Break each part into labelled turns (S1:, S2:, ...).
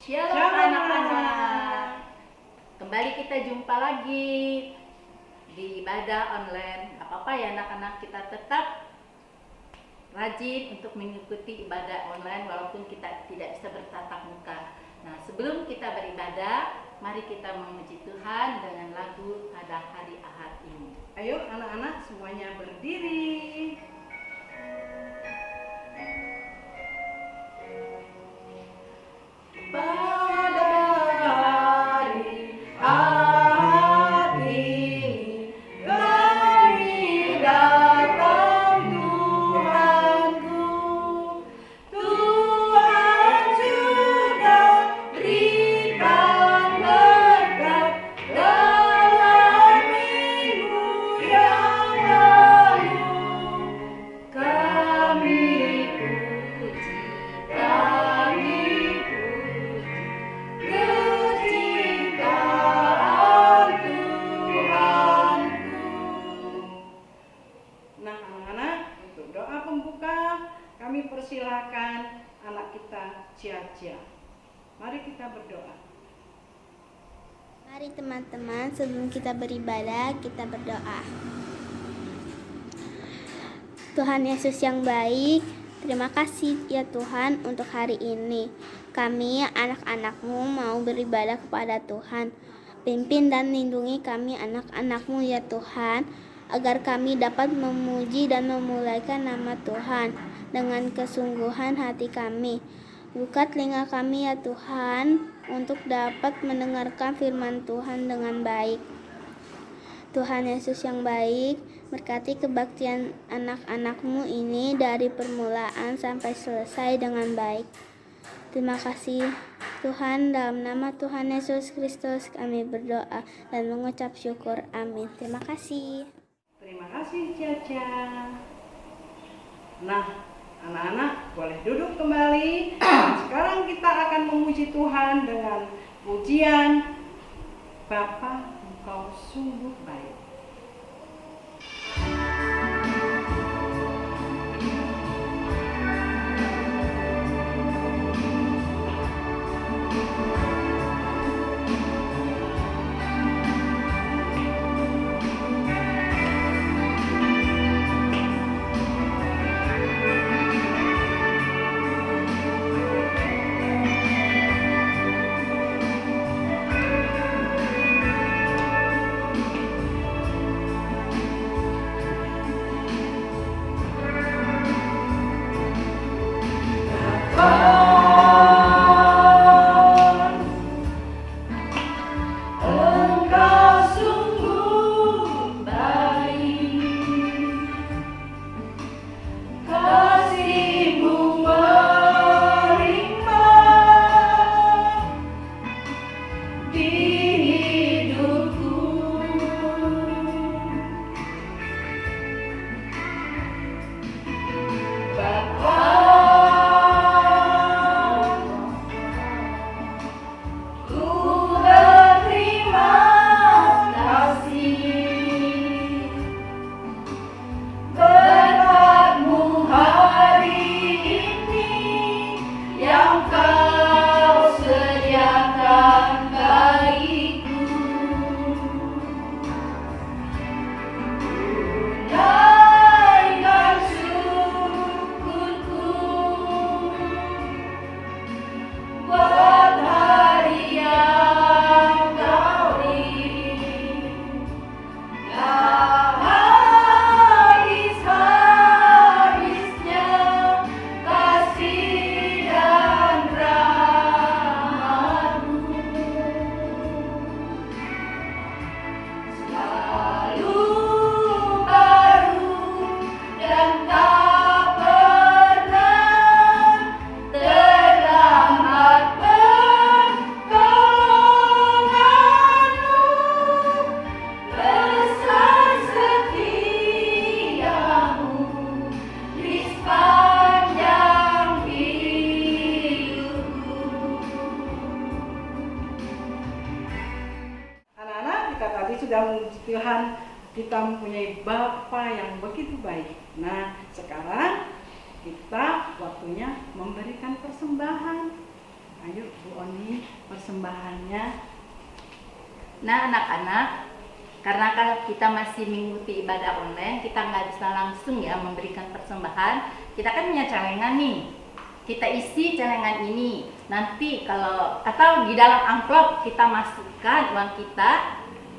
S1: Shalom anak-anak. Kembali kita jumpa lagi di ibadah online. Gak apa-apa ya anak-anak, kita tetap rajin untuk mengikuti ibadah online walaupun kita tidak bisa bertatap muka. Nah, sebelum kita beribadah, mari kita memuji Tuhan dengan lagu pada hari Ahad ini.
S2: Ayo anak-anak semuanya berdiri. Kami persilakan anak kita Cia. Mari kita berdoa.
S3: Mari teman-teman, sebelum kita beribadah, kita berdoa. Tuhan Yesus yang baik, terima kasih ya Tuhan untuk hari ini. Kami anak-anak-Mu mau beribadah kepada Tuhan. Pimpin dan lindungi kami anak-anak-Mu ya Tuhan, agar kami dapat memuji dan memuliakan nama Tuhan dengan kesungguhan hati kami. Buka telinga kami ya Tuhan, untuk dapat mendengarkan firman Tuhan dengan baik. Tuhan Yesus yang baik, berkati kebaktian anak-anak-Mu ini dari permulaan sampai selesai dengan baik. Terima kasih Tuhan, dalam nama Tuhan Yesus Kristus kami berdoa dan mengucap syukur. Amin. Terima kasih.
S2: Terima kasih Cia. Nah, anak-anak boleh duduk kembali. Sekarang kita akan memuji Tuhan dengan pujian Bapa, Engkau sungguh baik. Tuhan, kita mempunyai Bapa yang begitu baik. Nah, sekarang kita waktunya memberikan persembahan. Ayo Bu Oni, persembahannya.
S1: Nah anak-anak, karena kalau kita masih mengikuti ibadah online, kita nggak bisa langsung ya memberikan persembahan. Kita kan punya celengan nih, kita isi celengan ini. Nanti kalau atau di dalam amplop kita masukkan uang kita,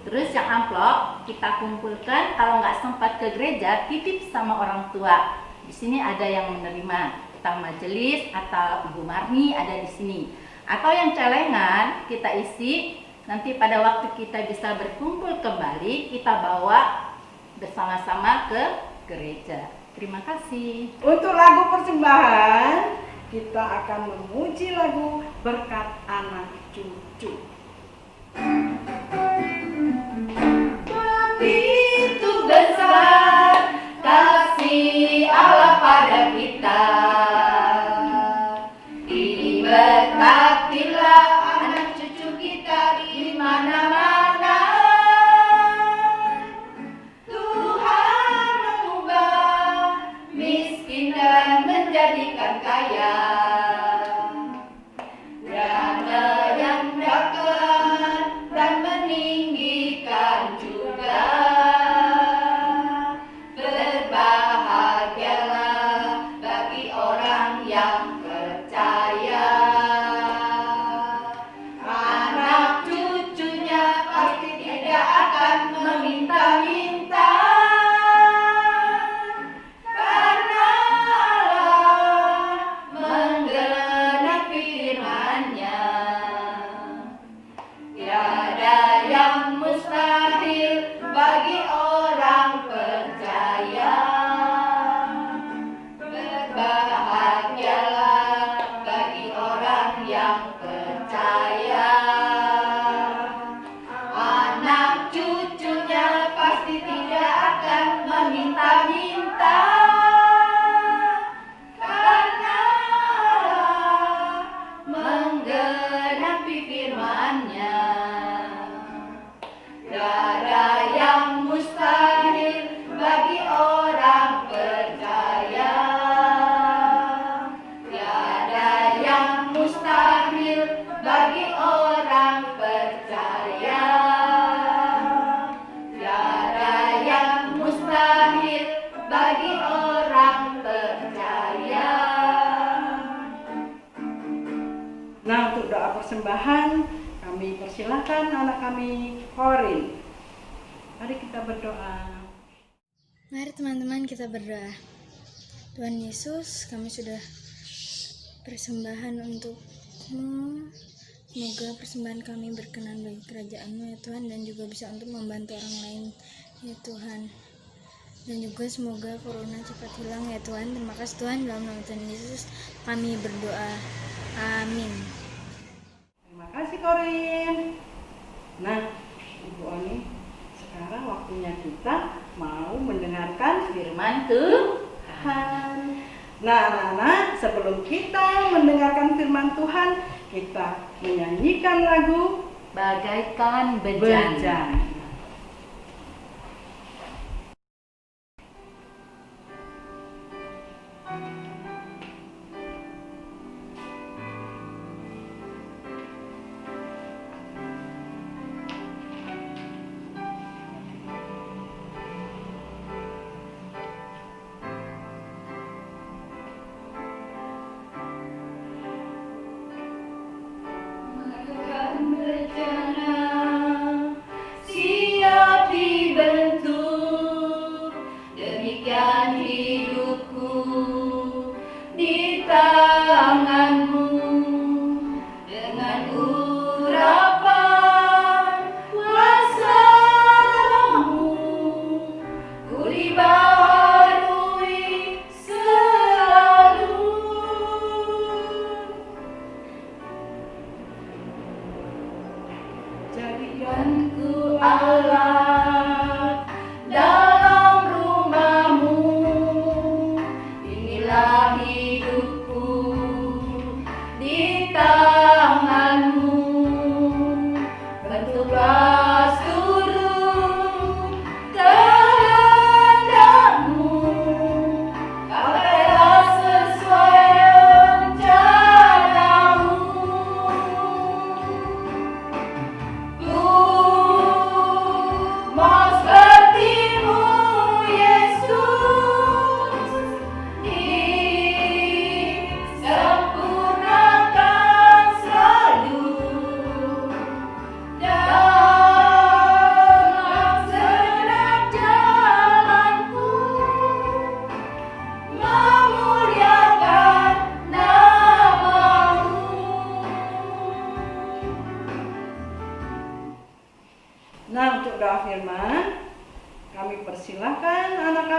S1: terus yang amplop kita kumpulkan. Kalau nggak sempat ke gereja, titip sama orang tua. Di sini ada yang menerima, kita majelis atau Ibu Marni ada di sini. Atau yang celengan kita isi. Nanti pada waktu kita bisa berkumpul kembali, kita bawa bersama-sama ke gereja. Terima kasih.
S2: Untuk lagu persembahan, kita akan memuji lagu Berkat Anak Cucu.
S1: Begitu besar kasih Allah pada kita. Diberkatilah anak cucu kita di mana-mana. Tuhan mengubah miskin dan menjadikan kaya. Dan merendahkan dan meninggikan juga. Berbahagialah bagi orang yang percaya. Anak cucunya pasti tidak akan meminta-minta. Karena Allah menggenapi firman-Nya. Tiada yang mustahil bagi orang percaya. Berbahagialah bagi orang yang percaya. Anak cucunya pasti tidak akan meminta-minta. Karena Allah menggenapi firman-Nya. Tiada yang mustahil bagi orang percaya. Tiada yang mustahil bagi orang percaya. Tiada yang mustahil bagi orang percaya.
S2: Nah, untuk doa persembahan, kami persilahkan anak kami Korin. Mari kita berdoa.
S4: Mari teman-teman kita berdoa. Tuhan Yesus, kami sudah persembahan untuk-Mu. Semoga persembahan kami berkenan bagi kerajaan-Mu ya Tuhan, dan juga bisa untuk membantu orang lain ya Tuhan. Dan juga semoga corona cepat hilang ya Tuhan. Terima kasih Tuhan, dalam nama Tuhan Yesus kami berdoa. Amin.
S2: Terima kasih Korin. Nah, Ibu Oni, sekarang waktunya kita mau mendengarkan
S1: Firman Tuhan.
S2: Tuhan. Nah, anak-anak, sebelum kita mendengarkan firman Tuhan, kita menyanyikan lagu
S1: Bagaikan bejana.
S2: Bejana.
S1: Bagaikan bejana, si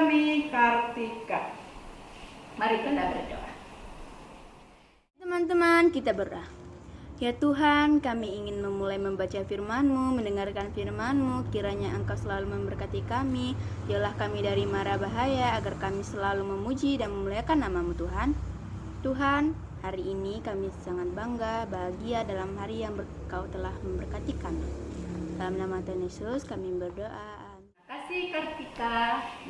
S2: kami, Kartika.
S1: Mari kita berdoa.
S5: Teman-teman, kita berdoa. Ya Tuhan, kami ingin memulai membaca firman-Mu, mendengarkan firman-Mu. Kiranya Engkau selalu memberkati kami. Jauhlah kami dari mara bahaya, agar kami selalu memuji dan memuliakan nama-Mu Tuhan. Tuhan, hari ini kami sangat bangga, bahagia dalam hari yang Kau telah memberkati kami. Dalam nama Tuhan Yesus kami berdoa.
S1: Terima kasih Kartika.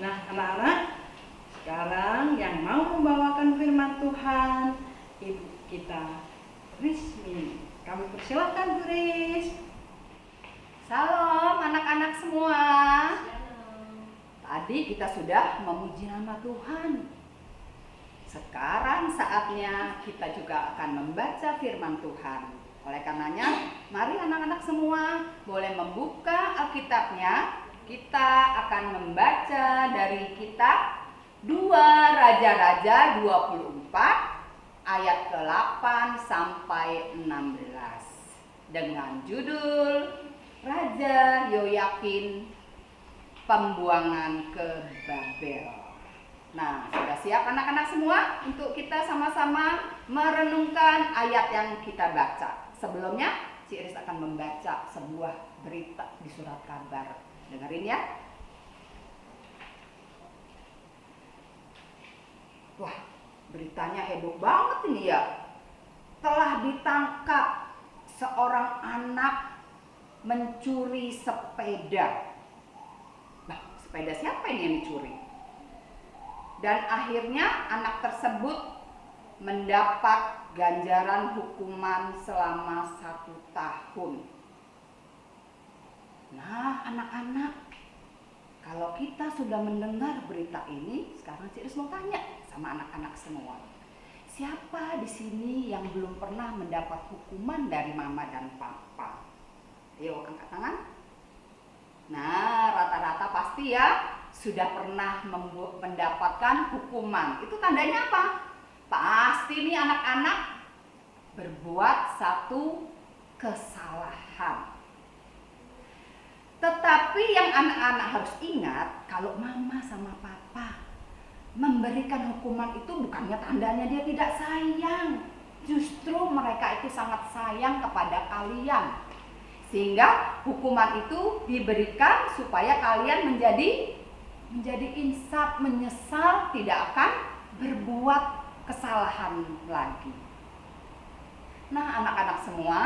S2: Nah, anak-anak, sekarang yang mau membawakan firman Tuhan, Ibu kita Rismi. Kami persilakan Bu Ris.
S1: Salam anak-anak semua. Tadi kita sudah memuji nama Tuhan. Sekarang saatnya kita juga akan membaca firman Tuhan. Oleh karenanya, mari anak-anak semua boleh membuka Alkitabnya. Kita akan membaca dari kitab 2 Raja-Raja 24 ayat ke-8 sampai 16 dengan judul Raja Yoyakin Pembuangan ke Babel. Nah, sudah siap anak-anak semua untuk kita sama-sama merenungkan ayat yang kita baca. Sebelumnya, Ci Iris akan membaca sebuah berita di surat kabar. Dengerin ya. Wah, beritanya heboh banget ini ya. Telah ditangkap seorang anak mencuri sepeda. Nah, sepeda siapa ini yang dicuri? Dan akhirnya anak tersebut mendapat ganjaran hukuman selama 1 tahun. Nah, anak-anak, kalau kita sudah mendengar berita ini, sekarang Ci Iris mau tanya sama anak-anak semua. Siapa di sini yang belum pernah mendapat hukuman dari mama dan papa? Ayo angkat tangan. Nah, rata-rata pasti ya sudah pernah mendapatkan hukuman. Itu tandanya apa? Pasti nih anak-anak berbuat satu kesalahan. Tetapi yang anak-anak harus ingat, kalau mama sama papa memberikan hukuman itu bukannya tandanya dia tidak sayang. Justru mereka itu sangat sayang kepada kalian. Sehingga hukuman itu diberikan supaya kalian menjadi insaf, menyesal, tidak akan berbuat kesalahan lagi. Nah, anak-anak semua,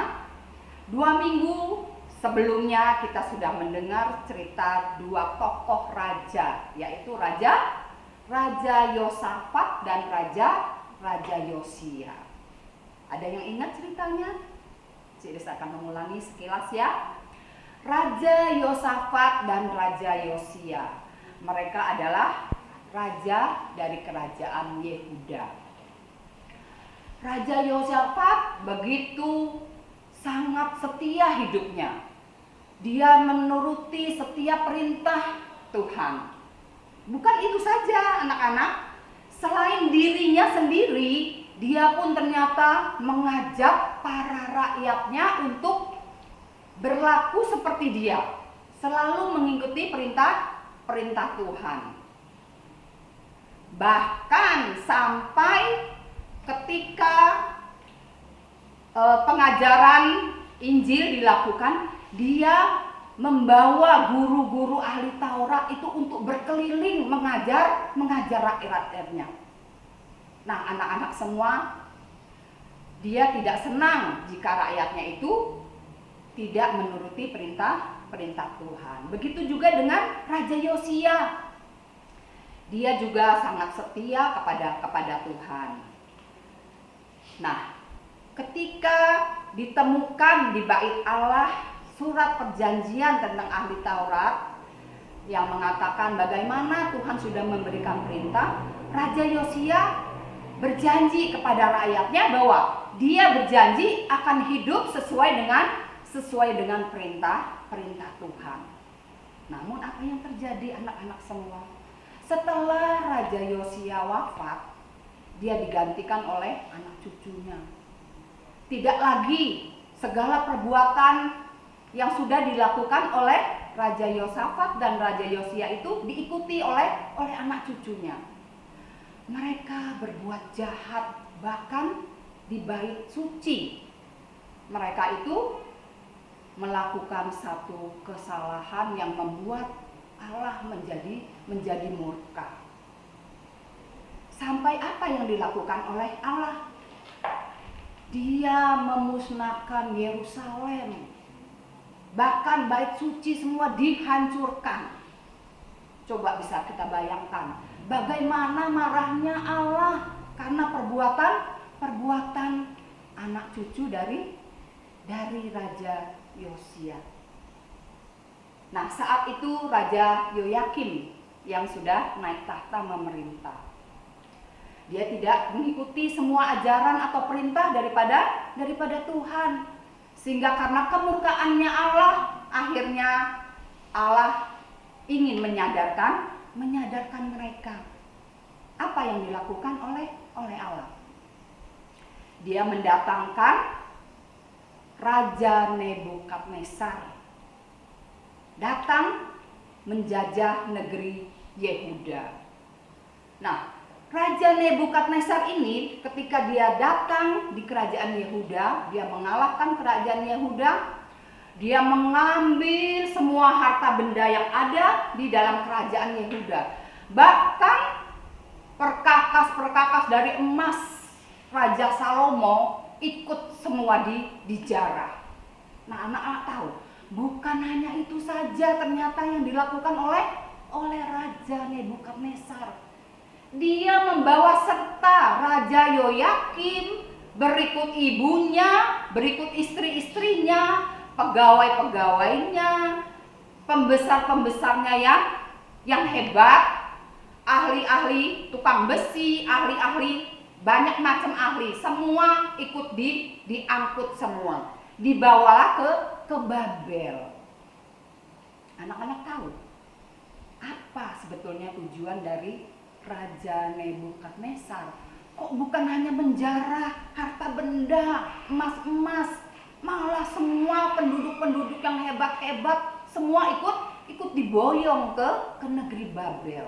S1: 2 minggu sebelumnya kita sudah mendengar cerita 2 tokoh raja, yaitu Raja Yosafat dan Raja Yosia. Ada yang ingat ceritanya? Ci Iris akan mengulangi sekilas ya. Raja Yosafat dan Raja Yosia. Mereka adalah raja dari kerajaan Yehuda. Raja Yosafat begitu sangat setia hidupnya. Dia menuruti setiap perintah Tuhan. Bukan itu saja anak-anak, selain dirinya sendiri, dia pun ternyata mengajak para rakyatnya untuk berlaku seperti dia, selalu mengikuti perintah Tuhan. Bahkan sampai ketika pengajaran Injil dilakukan, dia membawa guru-guru ahli Taurat itu untuk berkeliling mengajar rakyat-rakyatnya. Nah, anak-anak semua, dia tidak senang jika rakyatnya itu tidak menuruti perintah Tuhan. Begitu juga dengan Raja Yosia. Dia juga sangat setia kepada Tuhan. Nah, ketika ditemukan di bait Allah surat perjanjian tentang ahli Taurat yang mengatakan bagaimana Tuhan sudah memberikan perintah, Raja Yosia berjanji kepada rakyatnya bahwa dia berjanji akan hidup sesuai dengan perintah Tuhan. Namun apa yang terjadi anak-anak semua? Setelah Raja Yosia wafat, dia digantikan oleh anak cucunya. Tidak lagi segala perbuatan
S6: yang sudah dilakukan oleh Raja Yosafat dan Raja Yosia itu diikuti oleh anak cucunya. Mereka berbuat jahat bahkan di bait suci. Mereka itu melakukan satu kesalahan yang membuat Allah menjadi murka. Sampai apa yang dilakukan oleh Allah? Dia memusnahkan Yerusalem. Bahkan bait suci semua dihancurkan. Coba bisa kita bayangkan bagaimana marahnya Allah karena perbuatan anak cucu dari Raja Yosia. Nah, saat itu Raja Yoyakim yang sudah naik tahta memerintah. Dia tidak mengikuti semua ajaran atau perintah daripada Tuhan. Sehingga karena kemurkaannya Allah, akhirnya Allah ingin menyadarkan mereka. Apa yang dilakukan oleh Allah? Dia mendatangkan Raja Nebukadnezar datang menjajah negeri Yehuda. Nah, Raja Nebukadnezar ini ketika dia datang di kerajaan Yehuda, dia mengalahkan kerajaan Yehuda, dia mengambil semua harta benda yang ada di dalam kerajaan Yehuda. Bahkan perkakas dari emas Raja Salomo ikut semua dijarah. Nah, anak-anak tahu, bukan hanya itu saja ternyata yang dilakukan oleh Raja Nebukadnezar. Dia membawa serta Raja Yoyakim, berikut ibunya, berikut istri-istrinya, pegawai-pegawainya, pembesar-pembesarnya yang hebat, ahli-ahli tukang besi, ahli-ahli, banyak macam ahli, semua ikut diangkut semua, dibawalah ke Babel. Anak-anak tahu apa sebetulnya tujuan dari Raja Nebukadnezar? Kok bukan hanya menjarah harta benda, emas-emas, malah semua penduduk-penduduk yang hebat-hebat semua ikut diboyong ke negeri Babel.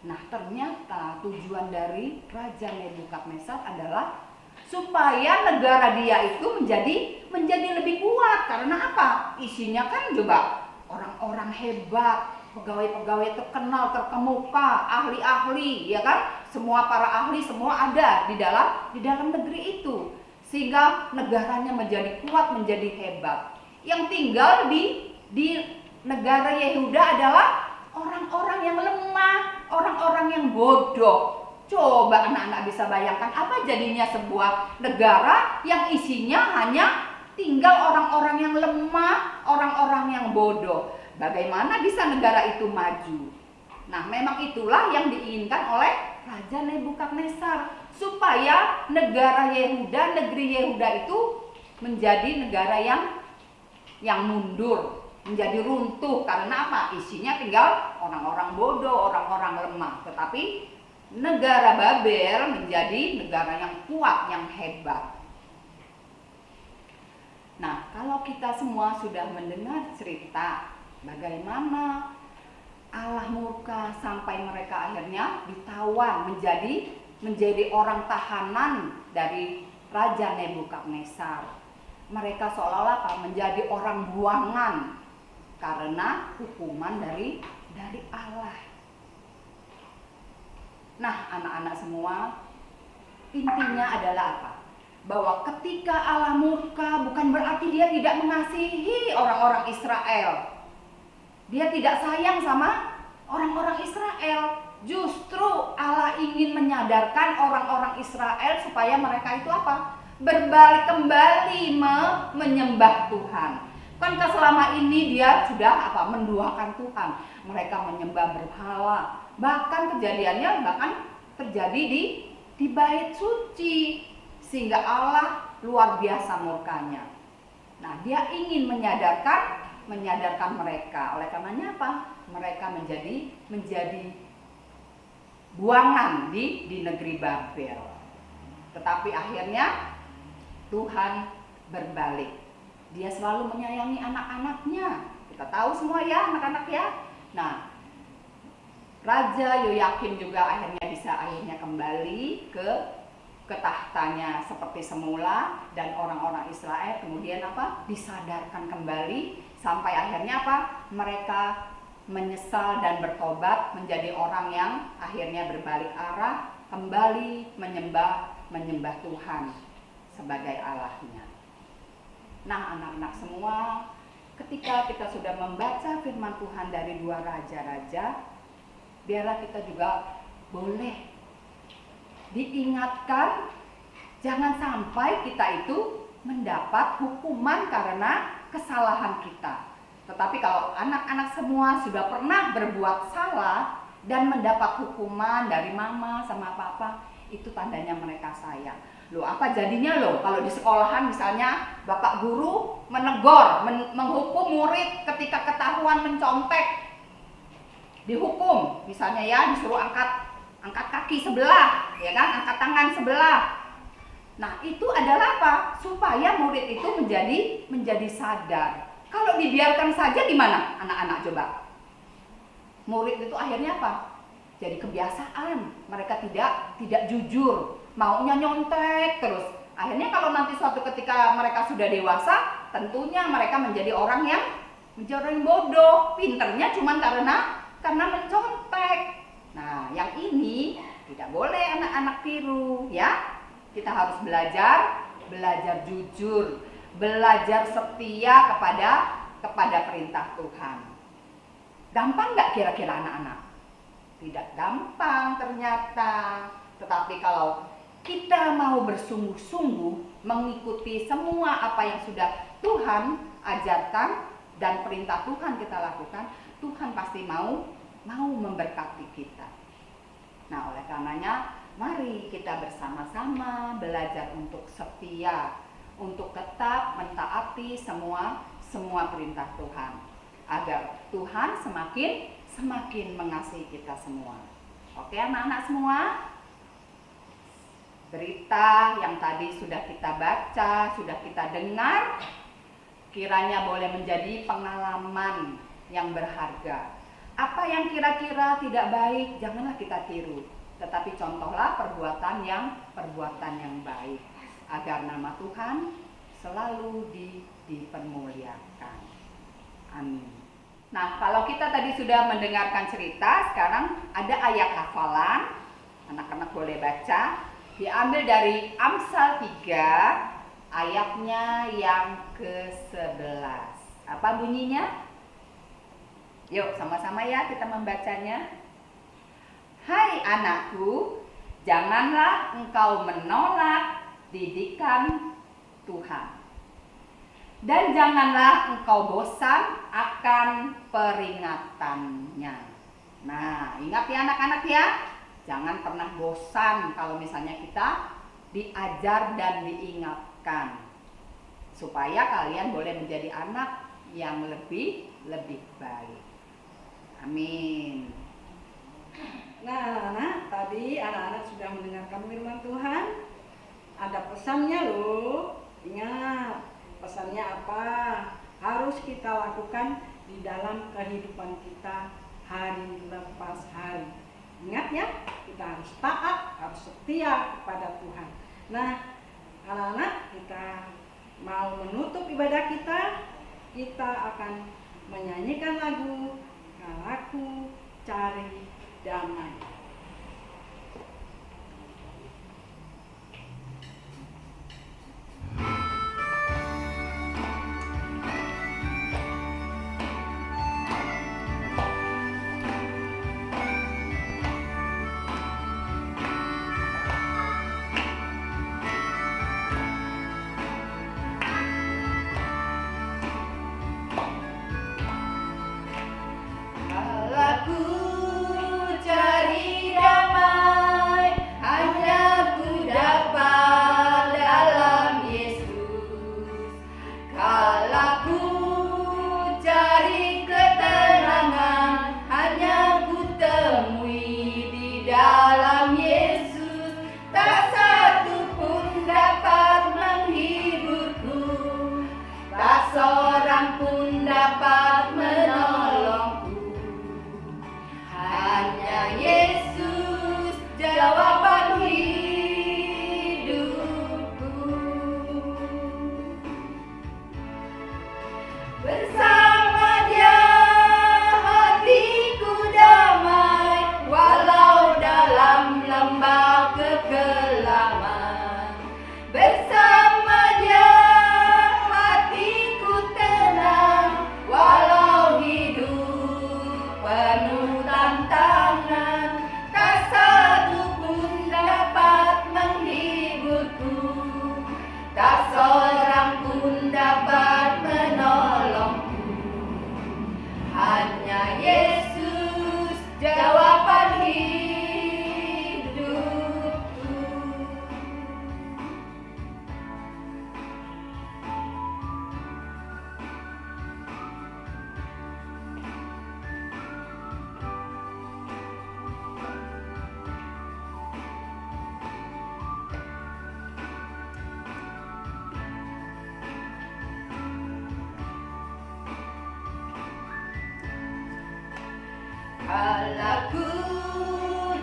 S6: Nah, ternyata tujuan dari Raja Nebukadnezar adalah supaya negara dia itu menjadi lebih kuat. Karena apa? Isinya kan coba orang-orang hebat, pegawai-pegawai terkenal, terkemuka, ahli-ahli, ya kan? Semua para ahli semua ada di dalam negeri itu. Sehingga negaranya menjadi kuat, menjadi hebat. Yang tinggal di negara Yehuda adalah orang-orang yang lemah, orang-orang yang bodoh. Coba anak-anak bisa bayangkan apa jadinya sebuah negara yang isinya hanya tinggal orang-orang yang lemah, orang-orang yang bodoh. Bagaimana bisa negara itu maju? Nah, memang itulah yang diinginkan oleh Raja Nebukadnezar, supaya negara Yehuda, negeri Yehuda itu menjadi negara yang mundur, menjadi runtuh. Karena apa? Isinya tinggal orang-orang bodoh, orang-orang lemah. Tetapi negara Babel menjadi negara yang kuat, yang hebat. Nah, kalau kita semua sudah mendengar cerita bagaimana Allah murka sampai mereka akhirnya ditawan menjadi orang tahanan dari Raja Nebukadnezar. Mereka seolah-olah menjadi orang buangan karena hukuman dari Allah. Nah, anak-anak semua, intinya adalah apa? Bahwa ketika Allah murka bukan berarti dia tidak mengasihi orang-orang Israel. Dia tidak sayang sama orang-orang Israel. Justru Allah ingin menyadarkan orang-orang Israel supaya mereka itu apa? Berbalik kembali menyembah Tuhan. Kan selama ini dia sudah menduakan Tuhan. Mereka menyembah berhala. Bahkan kejadiannya terjadi di bait suci. Sehingga Allah luar biasa murkanya. Nah, dia ingin menyadarkan mereka. Oleh karenanya apa? Mereka menjadi buangan di negeri Babel. Tetapi akhirnya Tuhan berbalik. Dia selalu menyayangi anak-anaknya. Kita tahu semua ya anak-anak ya. Nah, Raja Yoyakim juga akhirnya kembali ke tahtanya seperti semula, dan orang-orang Israel kemudian disadarkan kembali sampai akhirnya mereka menyesal dan bertobat menjadi orang yang akhirnya berbalik arah kembali menyembah Tuhan sebagai Allahnya. Nah, anak-anak semua, ketika kita sudah membaca firman Tuhan dari 2 raja-raja, biarlah kita juga boleh diingatkan jangan sampai kita itu mendapat hukuman karena kesalahan kita. Tetapi kalau anak-anak semua sudah pernah berbuat salah dan mendapat hukuman dari mama sama papa, itu tandanya mereka sayang. Loh, apa jadinya kalau di sekolahan misalnya bapak guru menegur, menghukum murid ketika ketahuan mencontek, dihukum, misalnya ya disuruh angkat kaki sebelah, ya kan, angkat tangan sebelah. Nah, itu adalah apa? Supaya murid itu menjadi sadar. Kalau dibiarkan saja gimana anak-anak coba? Murid itu akhirnya apa? Jadi kebiasaan, mereka tidak jujur, maunya nyontek terus. Akhirnya kalau nanti suatu ketika mereka sudah dewasa, tentunya mereka menjadi orang yang bodoh, pinternya cuma karena mencontek. Nah, yang ini tidak boleh anak-anak tiru ya. Kita harus belajar jujur, belajar setia kepada perintah Tuhan. Gampang nggak kira-kira anak-anak? Tidak gampang ternyata. Tetapi kalau kita mau bersungguh-sungguh mengikuti semua apa yang sudah Tuhan ajarkan dan perintah Tuhan kita lakukan, Tuhan pasti mau memberkati kita. Nah, oleh karenanya mari kita bersama-sama belajar untuk setia, untuk tetap mentaati semua perintah Tuhan, agar Tuhan semakin mengasihi kita semua. Oke anak-anak semua, berita yang tadi sudah kita baca, sudah kita dengar, kiranya boleh menjadi pengalaman yang berharga. Apa yang kira-kira tidak baik, janganlah kita tiru, tetapi contohlah perbuatan yang baik, agar nama Tuhan selalu dipermuliakan. Amin. Nah, kalau kita tadi sudah mendengarkan cerita, sekarang ada ayat hafalan. Anak-anak boleh baca. Diambil dari Amsal 3, ayatnya yang ke-11. Apa bunyinya? Yuk sama-sama ya kita membacanya. Hai anakku, janganlah engkau menolak didikan Tuhan, dan janganlah engkau bosan akan peringatannya. Nah, ingat ya anak-anak ya, jangan pernah bosan kalau misalnya kita diajar dan diingatkan, supaya kalian boleh menjadi anak yang lebih baik. Amin.
S2: Nah, anak-anak, tadi anak-anak sudah mendengarkan firman Tuhan. Ada pesannya loh. Ingat, pesannya apa? Harus kita lakukan di dalam kehidupan kita hari lepas hari. Ingat ya, kita harus taat, harus setia kepada Tuhan. Nah, anak-anak, kita mau menutup ibadah kita akan menyanyikan lagu "Kalau Aku Cari Damai".
S6: Aku cari
S1: Kalau ku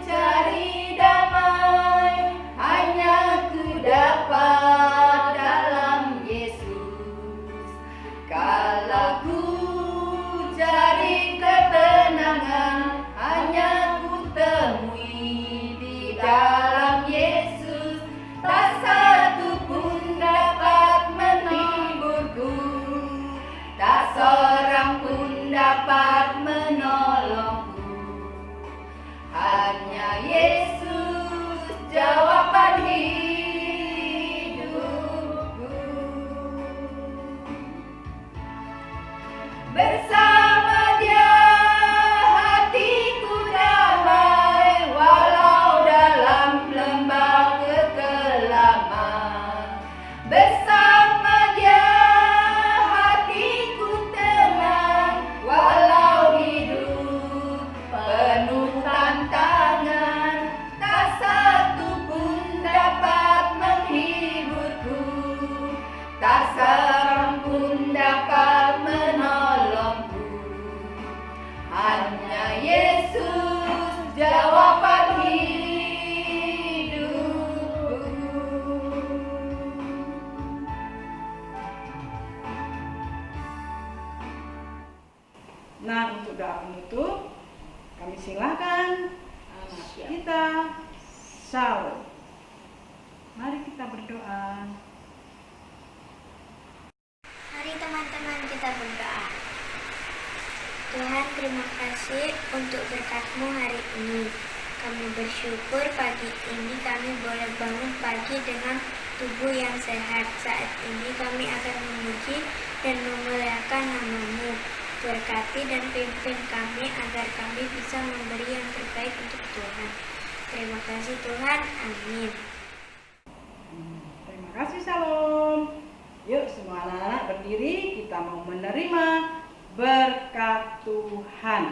S1: cari damai, hanya ku dapat dalam Yesus. Kalau ku cari ketenangan, hanya ku temui di dalam Yesus. Tak satu pun dapat menghiburku, tak seorang pun dapat menolongku. Hanya Yesus jawaban hidupku. Bersama Dia hatiku damai, walau dalam lembah kekelaman. Bersama Dia hatiku tenang, walau hidup penuh tantangan. Tak satu pun dapat menghiburku, tak seorang pun dapat menolongku. Hanya Yesus jawaban hidupku.
S2: Nah, untuk doa penutup, kami silakan anak kita Saul. Mari kita berdoa.
S3: Mari teman-teman kita berdoa. Tuhan, terima kasih untuk berkat-Mu hari ini. Kami bersyukur pagi ini kami boleh bangun pagi dengan tubuh yang sehat. Saat ini kami akan memuji dan memuliakan nama-Mu. Berkati dan pimpin kami agar kami bisa memberi yang terbaik untuk Tuhan. Terima kasih Tuhan. Amin.
S2: Terima kasih, Shalom. Yuk semua anak-anak berdiri, kita mau menerima berkat Tuhan.